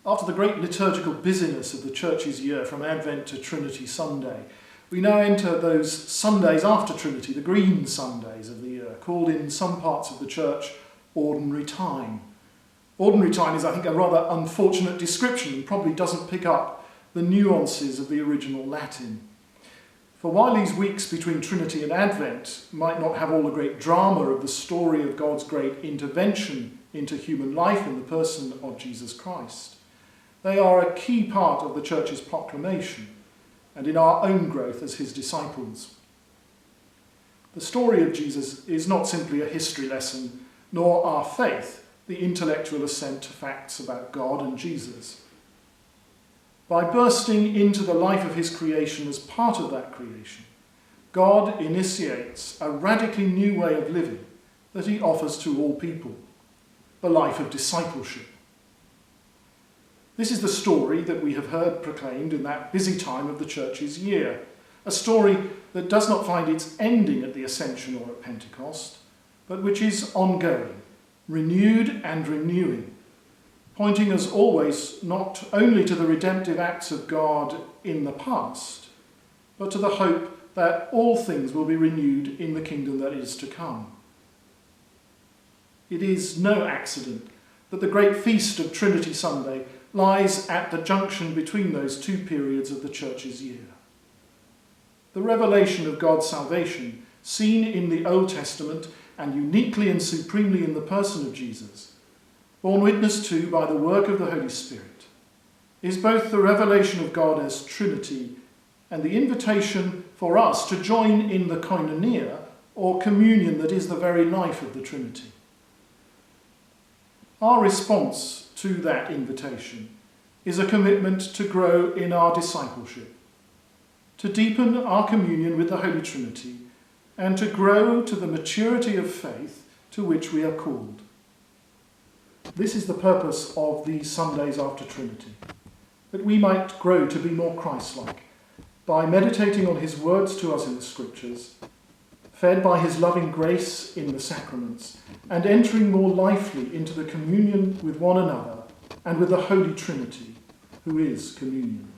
After the great liturgical busyness of the Church's year from Advent to Trinity Sunday, we now enter those Sundays after Trinity, the green Sundays of the year, called in some parts of the Church ordinary time. Ordinary time is, I think, a rather unfortunate description and probably doesn't pick up the nuances of the original Latin. For while these weeks between Trinity and Advent might not have all the great drama of the story of God's great intervention into human life in the person of Jesus Christ, they are a key part of the Church's proclamation and in our own growth as his disciples. The story of Jesus is not simply a history lesson, nor our faith the intellectual assent to facts about God and Jesus. By bursting into the life of his creation as part of that creation, God initiates a radically new way of living that he offers to all people, the life of discipleship. This is the story that we have heard proclaimed in that busy time of the Church's year, a story that does not find its ending at the Ascension or at Pentecost, but which is ongoing, renewed and renewing, pointing us always not only to the redemptive acts of God in the past, but to the hope that all things will be renewed in the kingdom that is to come. It is no accident that the great feast of Trinity Sunday lies at the junction between those two periods of the Church's year. The revelation of God's salvation, seen in the Old Testament and uniquely and supremely in the person of Jesus, borne witness to by the work of the Holy Spirit, is both the revelation of God as Trinity and the invitation for us to join in the koinonia, or communion that is the very life of the Trinity. Our response to that invitation is a commitment to grow in our discipleship, to deepen our communion with the Holy Trinity, and to grow to the maturity of faith to which we are called. This is the purpose of these Sundays after Trinity, that we might grow to be more Christ-like by meditating on his words to us in the Scriptures, fed by his loving grace in the sacraments, and entering more lively into the communion with one another and with the Holy Trinity, who is communion.